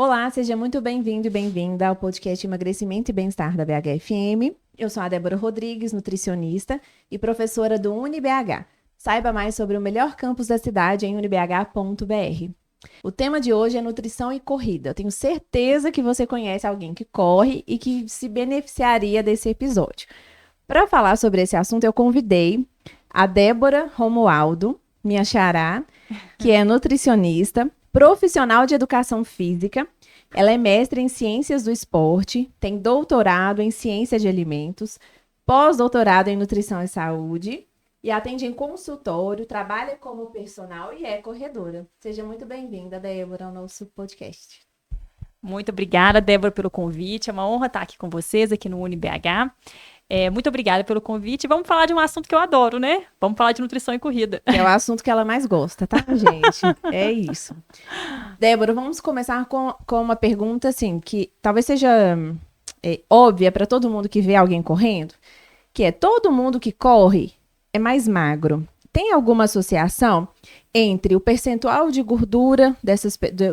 Olá, seja muito bem-vindo e bem-vinda ao podcast Emagrecimento e Bem-Estar da BHFM. Eu sou a Débora Rodrigues, nutricionista e professora do UniBH. Saiba mais sobre o melhor campus da cidade em unibh.br. O tema de hoje é nutrição e corrida. Eu tenho certeza que você conhece alguém que corre e que se beneficiaria desse episódio. Para falar sobre esse assunto, eu convidei a Débora Romualdo, minha xará, que é nutricionista, profissional de educação física. Ela é mestre em ciências do esporte, tem doutorado em ciência de alimentos, pós-doutorado em nutrição e saúde e atende em consultório, trabalha como personal e é corredora. Seja muito bem-vinda, Débora, ao nosso podcast. Muito obrigada, Débora, pelo convite. É uma honra estar aqui com vocês, aqui no UniBH. Muito obrigada pelo convite. Vamos falar de um assunto que eu adoro, né? Vamos falar de nutrição e corrida. É o assunto que ela mais gosta, tá, gente? É isso. Débora, vamos começar com uma pergunta, assim, que talvez seja óbvia para todo mundo que vê alguém correndo, que é: todo mundo que corre é mais magro. Tem alguma associação entre o percentual de gordura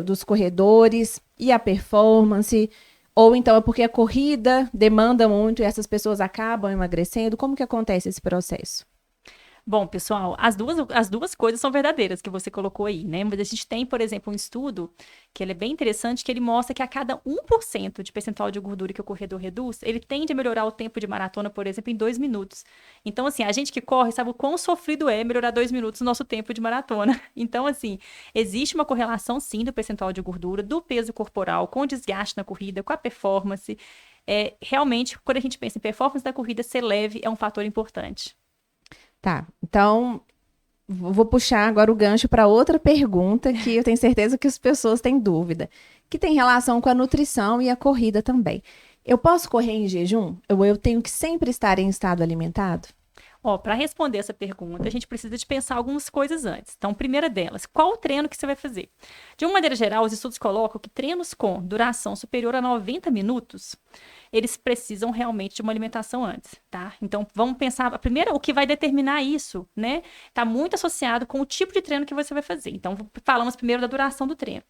dos corredores e a performance? Ou então é porque a corrida demanda muito e essas pessoas acabam emagrecendo? Como que acontece esse processo? Bom, pessoal, as duas coisas são verdadeiras que você colocou aí, né? Mas a gente tem, por exemplo, um estudo que ele é bem interessante, que ele mostra que a cada 1% de percentual de gordura que o corredor reduz, ele tende a melhorar o tempo de maratona, por exemplo, em 2 minutos. Então, assim, a gente que corre sabe o quão sofrido é melhorar 2 minutos no nosso tempo de maratona. Então, assim, existe uma correlação, sim, do percentual de gordura, do peso corporal, com o desgaste na corrida, com a performance. Realmente, quando a gente pensa em performance da corrida, ser leve é um fator importante. Tá, então vou puxar agora o gancho para outra pergunta que eu tenho certeza que as pessoas têm dúvida, que tem relação com a nutrição e a corrida também. Eu posso correr em jejum? Ou eu tenho que sempre estar em estado alimentado? Para responder essa pergunta, a gente precisa de pensar algumas coisas antes. Então, primeira delas, qual o treino que você vai fazer? De uma maneira geral, os estudos colocam que treinos com duração superior a 90 minutos, eles precisam realmente de uma alimentação antes, tá? Então, vamos pensar, primeiro, o que vai determinar isso, né? Tá muito associado com o tipo de treino que você vai fazer. Então, falamos primeiro da duração do treino.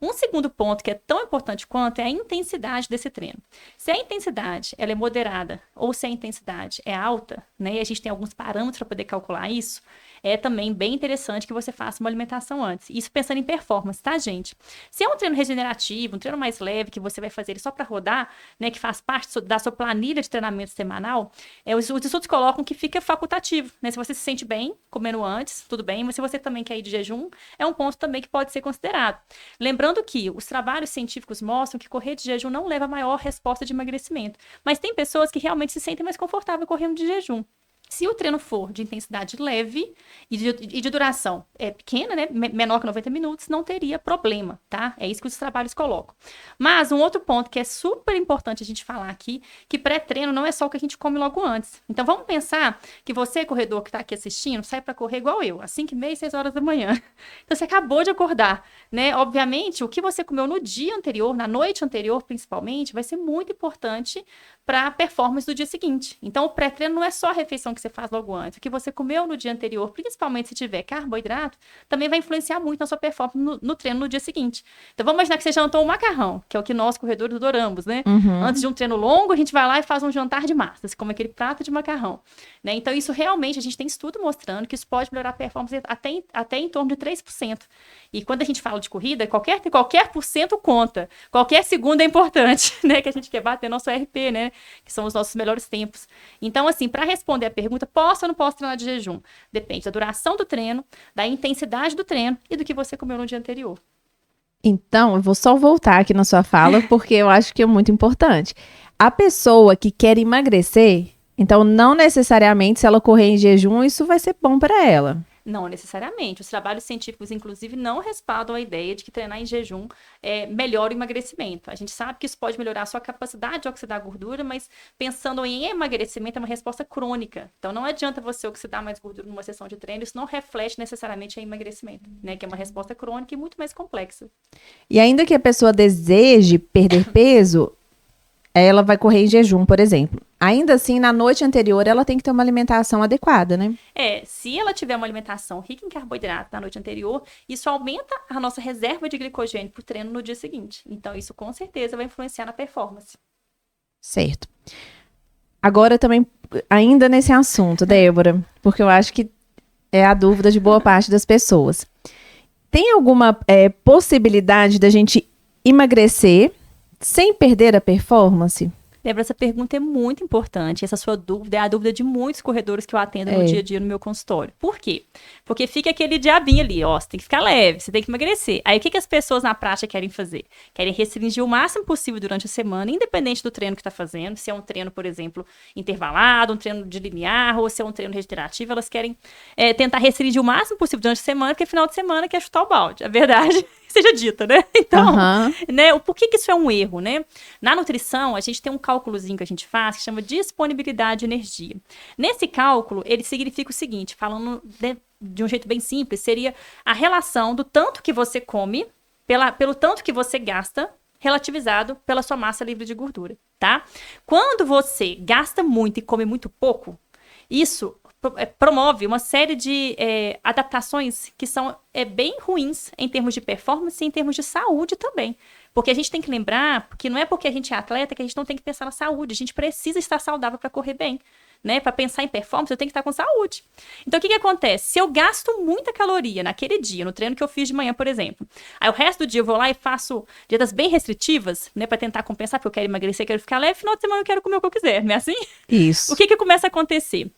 Um segundo ponto que é tão importante quanto é a intensidade desse treino. Se a intensidade ela é moderada ou se a intensidade é alta, né? E a gente tem alguns parâmetros para poder calcular isso. É também bem interessante que você faça uma alimentação antes. Isso pensando em performance, tá, gente? Se é um treino regenerativo, um treino mais leve, que você vai fazer ele só para rodar, né, que faz parte da sua planilha de treinamento semanal, os estudos colocam que fica facultativo, né? Se você se sente bem comendo antes, tudo bem, mas se você também quer ir de jejum, é um ponto também que pode ser considerado. Lembrando que os trabalhos científicos mostram que correr de jejum não leva a maior resposta de emagrecimento, mas tem pessoas que realmente se sentem mais confortáveis correndo de jejum. Se o treino for de intensidade leve e de duração pequena, né, menor que 90 minutos, não teria problema, tá? É isso que os trabalhos colocam. Mas um outro ponto que é super importante a gente falar aqui, que pré-treino não é só o que a gente come logo antes. Então vamos pensar que você, corredor que está aqui assistindo, sai para correr igual eu, às 5h30, 6 horas da manhã. Então você acabou de acordar, né? Obviamente, o que você comeu no dia anterior, na noite anterior principalmente, vai ser muito importante para a performance do dia seguinte. Então o pré-treino não é só a refeição que você faz logo antes. O que você comeu no dia anterior, principalmente se tiver carboidrato, também vai influenciar muito na sua performance no treino no dia seguinte. Então, vamos imaginar que você jantou um macarrão, que é o que nós, corredores, adoramos, né? Uhum. Antes de um treino longo, a gente vai lá e faz um jantar de massas, como aquele prato de macarrão, né? Então, isso realmente, a gente tem estudo mostrando que isso pode melhorar a performance até em torno de 3%. E quando a gente fala de corrida, qualquer porcento conta. Qualquer segundo é importante, né? Que a gente quer bater nosso RP, né? Que são os nossos melhores tempos. Então, assim, para responder a pergunta, posso ou não posso treinar de jejum? Depende da duração do treino, da intensidade do treino e do que você comeu no dia anterior. Então, eu vou só voltar aqui na sua fala, porque eu acho que é muito importante. A pessoa que quer emagrecer, então não necessariamente se ela correr em jejum, isso vai ser bom para ela. Não necessariamente. Os trabalhos científicos, inclusive, não respaldam a ideia de que treinar em jejum melhora o emagrecimento. A gente sabe que isso pode melhorar a sua capacidade de oxidar gordura, mas pensando em emagrecimento é uma resposta crônica. Então, não adianta você oxidar mais gordura numa sessão de treino, isso não reflete necessariamente em emagrecimento, né? Que é uma resposta crônica e muito mais complexa. E ainda que a pessoa deseje perder peso, ela vai correr em jejum, por exemplo. Ainda assim, na noite anterior, ela tem que ter uma alimentação adequada, né? Se ela tiver uma alimentação rica em carboidrato na noite anterior, isso aumenta a nossa reserva de glicogênio para o treino no dia seguinte. Então, isso com certeza vai influenciar na performance. Certo. Agora também, ainda nesse assunto, Débora, porque eu acho que é a dúvida de boa parte das pessoas. Tem alguma possibilidade da gente emagrecer sem perder a performance? Débora, essa pergunta é muito importante. Essa sua dúvida é a dúvida de muitos corredores que eu atendo no dia a dia no meu consultório. Por quê? Porque fica aquele diabinho ali, ó, você tem que ficar leve, você tem que emagrecer. Aí o que as pessoas na prática querem fazer? Querem restringir o máximo possível durante a semana, independente do treino que está fazendo. Se é um treino, por exemplo, intervalado, um treino de linear, ou se é um treino regenerativo, elas querem tentar restringir o máximo possível durante a semana, porque final de semana quer chutar o balde. A verdade seja dita, né? Então, né, por que isso é um erro, né? Na nutrição, a gente tem um cálculozinho que a gente faz que chama disponibilidade de energia. Nesse cálculo, ele significa o seguinte, falando de um jeito bem simples, seria a relação do tanto que você come pelo tanto que você gasta, relativizado pela sua massa livre de gordura, tá? Quando você gasta muito e come muito pouco, isso promove uma série de adaptações que são bem ruins em termos de performance e em termos de saúde também. Porque a gente tem que lembrar que não é porque a gente é atleta que a gente não tem que pensar na saúde. A gente precisa estar saudável para correr bem. Né? Para pensar em performance, eu tenho que estar com saúde. Então, o que acontece? Se eu gasto muita caloria naquele dia, no treino que eu fiz de manhã, por exemplo, aí o resto do dia eu vou lá e faço dietas bem restritivas, né, para tentar compensar, porque eu quero emagrecer, quero ficar leve, final de semana eu quero comer o que eu quiser, não é assim? Isso. O que começa a acontecer?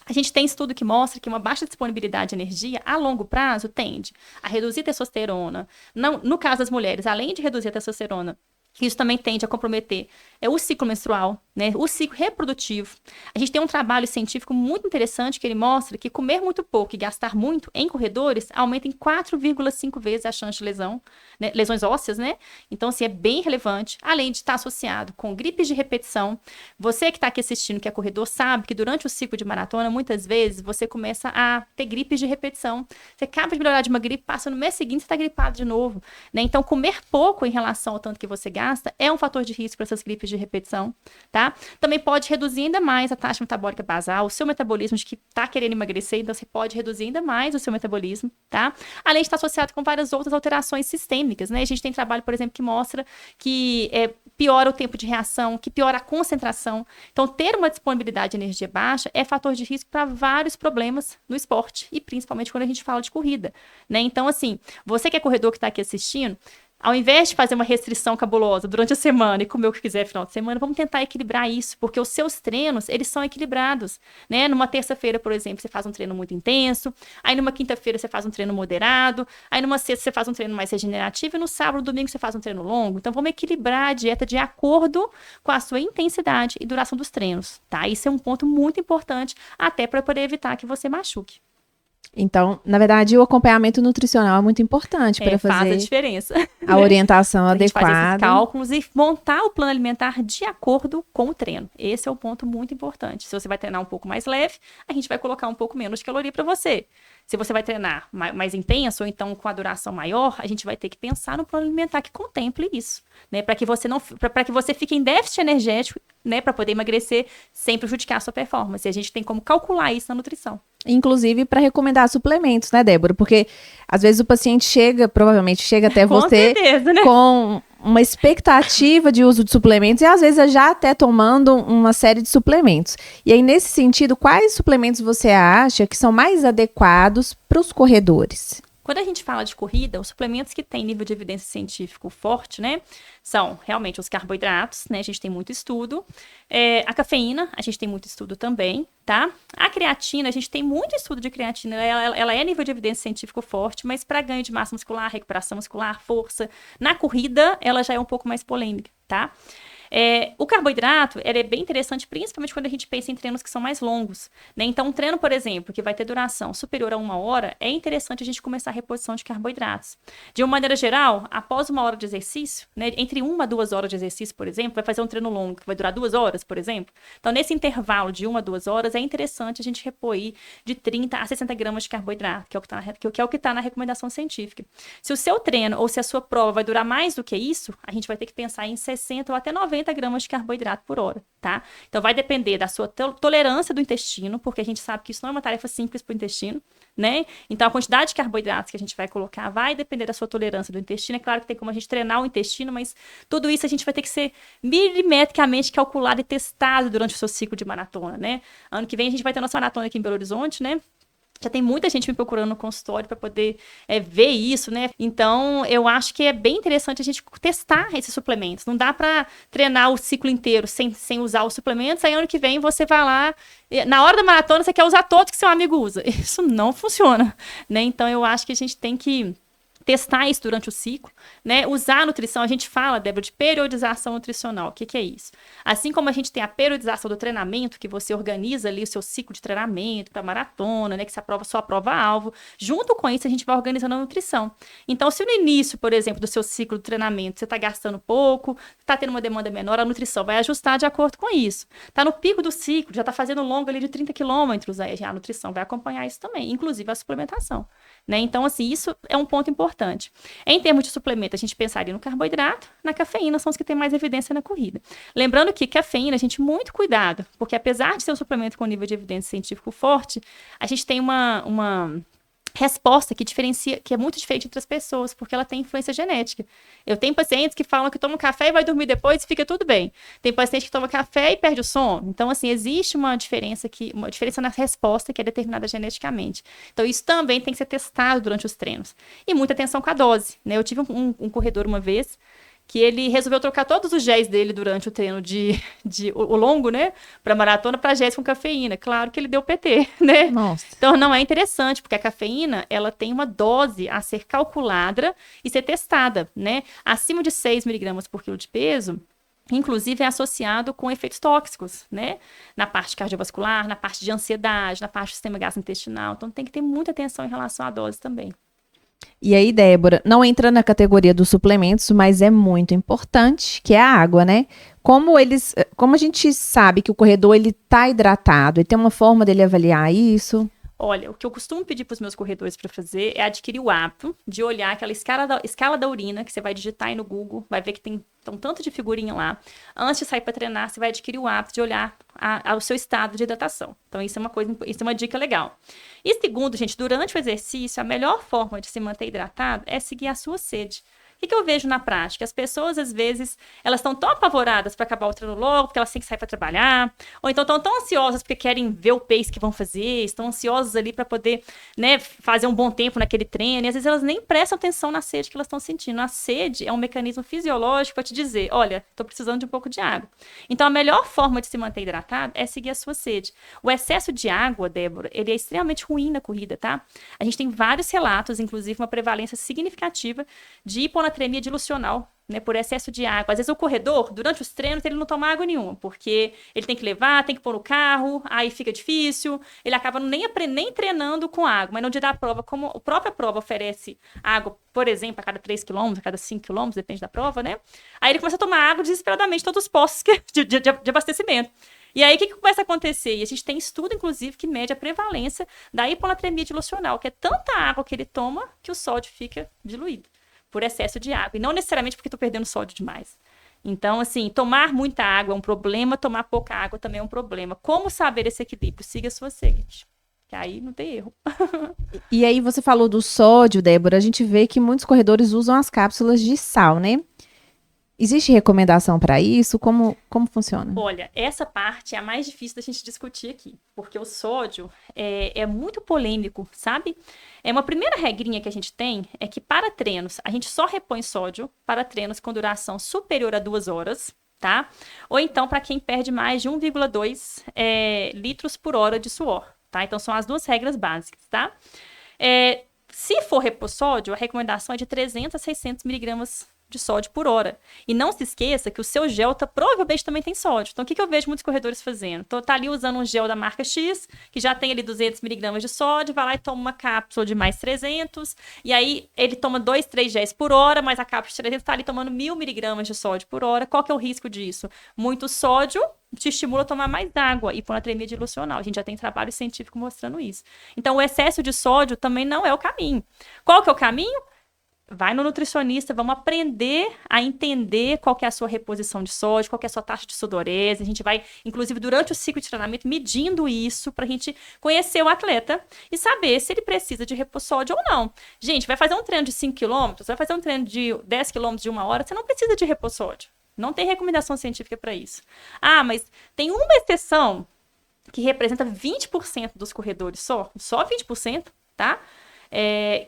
A gente tem estudo que mostra que uma baixa disponibilidade de energia, a longo prazo, tende a reduzir testosterona. Não, no caso das mulheres, além de reduzir a testosterona, isso também tende a comprometer o ciclo menstrual, né, o ciclo reprodutivo. A gente tem um trabalho científico muito interessante que ele mostra que comer muito pouco e gastar muito em corredores aumenta em 4,5 vezes a chance de lesão, né, lesões ósseas, né? Então, assim, é bem relevante, além de estar associado com gripes de repetição. Você que está aqui assistindo, que é corredor, sabe que durante o ciclo de maratona, muitas vezes, você começa a ter gripes de repetição. Você acaba de melhorar de uma gripe, passa no mês seguinte, você está gripado de novo, né? Então, comer pouco em relação ao tanto que você gasta é um fator de risco para essas gripes de repetição, tá? Também pode reduzir ainda mais a taxa metabólica basal, o seu metabolismo de que está querendo emagrecer, então você pode reduzir ainda mais o seu metabolismo, tá? Além de estar associado com várias outras alterações sistêmicas, né? A gente tem trabalho, por exemplo, que mostra que piora o tempo de reação, que piora a concentração. Então, ter uma disponibilidade de energia baixa é fator de risco para vários problemas no esporte, e principalmente quando a gente fala de corrida, né? Então, assim, você que é corredor que está aqui assistindo, ao invés de fazer uma restrição cabulosa durante a semana e comer o que quiser no final de semana, vamos tentar equilibrar isso, porque os seus treinos, eles são equilibrados, né? Numa terça-feira, por exemplo, você faz um treino muito intenso, aí numa quinta-feira você faz um treino moderado, aí numa sexta você faz um treino mais regenerativo e no sábado, domingo você faz um treino longo. Então, vamos equilibrar a dieta de acordo com a sua intensidade e duração dos treinos, tá? Isso é um ponto muito importante, até para poder evitar que você machuque. Então, na verdade, o acompanhamento nutricional é muito importante para fazer faz a diferença. A orientação a adequada. gente faz esses cálculos e montar o plano alimentar de acordo com o treino. Esse é um ponto muito importante. Se você vai treinar um pouco mais leve, a gente vai colocar um pouco menos de caloria para você. Se você vai treinar mais intenso ou então com a duração maior, a gente vai ter que pensar no plano alimentar que contemple isso, né? Para que você fique em déficit energético, né, para poder emagrecer sem prejudicar a sua performance. E a gente tem como calcular isso na nutrição. Inclusive para recomendar suplementos, né, Débora? Porque às vezes o paciente provavelmente chega até com você certeza, né? com uma expectativa de uso de suplementos e às vezes já até tomando uma série de suplementos. E aí, nesse sentido, quais suplementos você acha que são mais adequados para os corredores? Quando a gente fala de corrida, os suplementos que têm nível de evidência científico forte, né, são realmente os carboidratos, né, a gente tem muito estudo. A cafeína, a gente tem muito estudo também, tá? A creatina, a gente tem muito estudo de creatina, ela é nível de evidência científico forte, mas para ganho de massa muscular, recuperação muscular, força, na corrida, ela já é um pouco mais polêmica, tá? O carboidrato, ele é bem interessante, principalmente quando a gente pensa em treinos que são mais longos, né? Então, um treino, por exemplo, que vai ter duração superior a 1 hora, é interessante a gente começar a reposição de carboidratos. De uma maneira geral, após 1 hora de exercício, né, entre 1 a 2 horas de exercício, por exemplo, vai fazer um treino longo, que vai durar 2 horas, por exemplo. Então, nesse intervalo de 1 a 2 horas, é interessante a gente repor de 30 a 60 gramas de carboidrato, que é o que está na recomendação científica. Se o seu treino ou se a sua prova vai durar mais do que isso, a gente vai ter que pensar em 60 ou até 90 50 gramas de carboidrato por hora, tá? Então, vai depender da sua tolerância do intestino, porque a gente sabe que isso não é uma tarefa simples para o intestino, né? Então, a quantidade de carboidratos que a gente vai colocar vai depender da sua tolerância do intestino. É claro que tem como a gente treinar o intestino, mas tudo isso a gente vai ter que ser milimetricamente calculado e testado durante o seu ciclo de maratona, né? Ano que vem a gente vai ter nossa maratona aqui em Belo Horizonte, né? Já tem muita gente me procurando no consultório para poder ver isso, né? Então, eu acho que é bem interessante a gente testar esses suplementos. Não dá para treinar o ciclo inteiro sem usar os suplementos. Aí, ano que vem, você vai lá, na hora da maratona, você quer usar todos que seu amigo usa. Isso não funciona, né? Então, eu acho que a gente tem que testar isso durante o ciclo, né? Usar a nutrição, a gente fala, Débora, de periodização nutricional. O que é isso? Assim como a gente tem a periodização do treinamento, que você organiza ali o seu ciclo de treinamento para maratona, né? Que você aprova sua prova-alvo. Junto com isso, a gente vai organizando a nutrição. Então, se no início, por exemplo, do seu ciclo de treinamento, você está gastando pouco, está tendo uma demanda menor, a nutrição vai ajustar de acordo com isso. Está no pico do ciclo, já está fazendo longo ali de 30 quilômetros, aí a nutrição vai acompanhar isso também, inclusive a suplementação, né? Então, assim, isso é um ponto importante. Em termos de suplemento, a gente pensaria no carboidrato, na cafeína, são os que têm mais evidência na corrida. Lembrando que cafeína, a gente, muito cuidado, porque apesar de ser um suplemento com nível de evidência científico forte, a gente tem uma resposta que diferencia, que é muito diferente entre as pessoas, porque ela tem influência genética. Eu tenho pacientes que falam que tomam café e vai dormir depois e fica tudo bem. Tem paciente que toma café e perde o sono. Então, assim, existe uma diferença na resposta que é determinada geneticamente. Então, isso também tem que ser testado durante os treinos. E muita atenção com a dose, né? Eu tive um corredor uma vez que ele resolveu trocar todos os géis dele durante o treino o longo, né, para maratona, para géis com cafeína. Claro que ele deu PT, né? Nossa. Então, não é interessante, porque a cafeína, ela tem uma dose a ser calculada e ser testada, né? Acima de 6 miligramas por quilo de peso, inclusive é associado com efeitos tóxicos, né? Na parte cardiovascular, na parte de ansiedade, na parte do sistema gastrointestinal. Então, tem que ter muita atenção em relação à dose também. E aí, Débora, não entra na categoria dos suplementos, mas é muito importante, que é a água, né? Como a gente sabe que o corredor ele tá hidratado, e tem uma forma dele avaliar isso? Olha, o que eu costumo pedir para os meus corredores para fazer é adquirir o hábito de olhar aquela escala da urina, que você vai digitar aí no Google, vai ver que tem um tanto de figurinha lá. Antes de sair para treinar, você vai adquirir o hábito de olhar o seu estado de hidratação. Então, isso é uma dica legal. E segundo, gente, durante o exercício, a melhor forma de se manter hidratado é seguir a sua sede. O que eu vejo na prática? As pessoas, às vezes, elas estão tão apavoradas para acabar o treino logo, porque elas têm que sair para trabalhar, ou então estão tão ansiosas porque querem ver o pace que vão fazer, estão ansiosas ali para poder, né, fazer um bom tempo naquele treino, e às vezes elas nem prestam atenção na sede que elas estão sentindo. A sede é um mecanismo fisiológico para te dizer, olha, estou precisando de um pouco de água. Então, a melhor forma de se manter hidratado é seguir a sua sede. O excesso de água, Débora, ele é extremamente ruim na corrida, tá? A gente tem vários relatos, inclusive uma prevalência significativa de hiponatremia dilucional, né, por excesso de água. Às vezes o corredor, durante os treinos, ele não toma água nenhuma, porque ele tem que levar, tem que pôr no carro, aí fica difícil, ele acaba nem treinando com água, mas no dia da prova, como a própria prova oferece água, por exemplo, a cada 3 quilômetros, a cada 5 quilômetros, depende da prova, né? Aí ele começa a tomar água desesperadamente, todos os postos de abastecimento. E aí, o que começa a acontecer? E a gente tem estudo, inclusive, que mede a prevalência da hiponatremia dilucional, que é tanta água que ele toma que o sódio fica diluído por excesso de água. E não necessariamente porque estou perdendo sódio demais. Então, assim, tomar muita água é um problema, tomar pouca água também é um problema. Como saber esse equilíbrio? Siga a sua sede. Que aí não tem erro. E aí, você falou do sódio, Débora. A gente vê que muitos corredores usam as cápsulas de sal, né? Existe recomendação para isso? Como funciona? Olha, essa parte é a mais difícil da gente discutir aqui, porque o sódio é muito polêmico, sabe? Uma primeira regrinha que a gente tem é que para treinos, a gente só repõe sódio para treinos com duração superior a 2 horas, tá? Ou então para quem perde mais de 1,2 litros por hora de suor, tá? Então são as duas regras básicas, tá? Se for repor sódio, a recomendação é de 300 a 600 miligramas de sódio por hora. E não se esqueça que o seu gel provavelmente também tem sódio. Então, o que eu vejo muitos corredores fazendo? Então, tá ali usando um gel da marca X, que já tem ali 200 miligramas de sódio, vai lá e toma uma cápsula de mais 300, e aí ele toma 2, 3 géis por hora, mas a cápsula de 300 tá ali tomando 1.000 miligramas de sódio por hora. Qual que é o risco disso? Muito sódio te estimula a tomar mais água e hiponatremia dilucional. A gente já tem trabalho científico mostrando isso. Então, o excesso de sódio também não é o caminho. Qual que é o caminho? vai no nutricionista, vamos aprender a entender qual que é a sua reposição de sódio, qual que é a sua taxa de sudorese. A gente vai, inclusive, durante o ciclo de treinamento, medindo isso para a gente conhecer o atleta e saber se ele precisa de repor sódio ou não. Gente, vai fazer um treino de 5 km, vai fazer um treino de 10 km de 1 hora, você não precisa de repor sódio. Não tem recomendação científica para isso. Ah, mas tem uma exceção que representa 20% dos corredores só 20%, tá?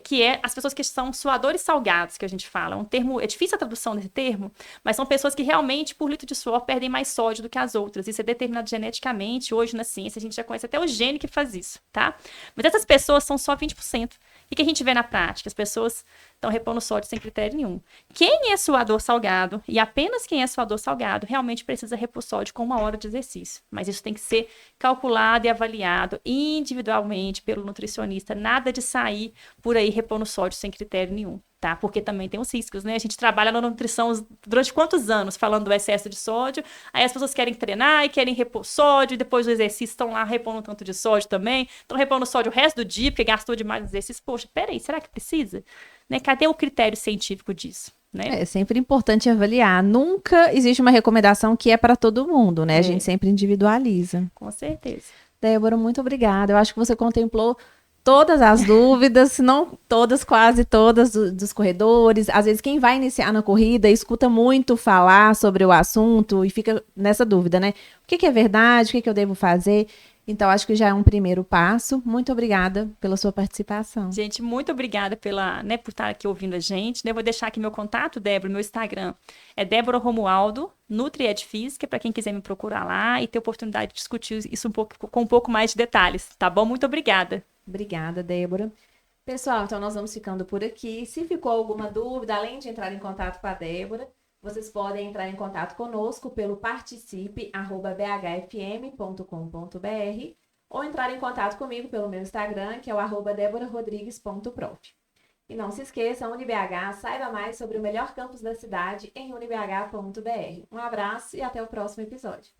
Que é as pessoas que são suadores salgados, que a gente fala. Um termo, é difícil a tradução desse termo, mas são pessoas que realmente, por litro de suor, perdem mais sódio do que as outras. Isso é determinado geneticamente. Hoje, na ciência, a gente já conhece até o gene que faz isso, tá? Mas essas pessoas são só 20%. O que a gente vê na prática? As pessoas estão repondo sódio sem critério nenhum. Quem é suador salgado, e apenas quem é suador salgado, realmente precisa repor sódio com 1 hora de exercício. Mas isso tem que ser calculado e avaliado individualmente pelo nutricionista. Nada de sair por aí repondo sódio sem critério nenhum, tá? Porque também tem os riscos, né? A gente trabalha na nutrição durante quantos anos falando do excesso de sódio, aí as pessoas querem treinar e querem repor sódio, e depois do exercício estão lá repondo tanto de sódio também, estão repondo sódio o resto do dia, porque gastou demais no exercício. Poxa, peraí, será que precisa? Né? Cadê o critério científico disso? Né? É sempre importante avaliar. Nunca existe uma recomendação que é para todo mundo, né? A gente sempre individualiza. Com certeza. Débora, muito obrigada. Eu acho que você contemplou todas as dúvidas, se não todas, quase todas dos corredores. Às vezes quem vai iniciar na corrida escuta muito falar sobre o assunto e fica nessa dúvida, né? O que é verdade? O que eu devo fazer? Então, acho que já é um primeiro passo. Muito obrigada pela sua participação. Gente, muito obrigada por estar aqui ouvindo a gente. Eu vou deixar aqui meu contato, Débora, meu Instagram é Débora Romualdo, Nutried Física, para quem quiser me procurar lá e ter oportunidade de discutir isso com um pouco mais de detalhes, tá bom? Muito obrigada. Obrigada, Débora. Pessoal, então nós vamos ficando por aqui. Se ficou alguma dúvida, além de entrar em contato com a Débora, vocês podem entrar em contato conosco pelo participe@bhfm.com.br ou entrar em contato comigo pelo meu Instagram, que é o @deborarodrigues.prof. E não se esqueça, UniBH, saiba mais sobre o melhor campus da cidade em unibh.br. Um abraço e até o próximo episódio.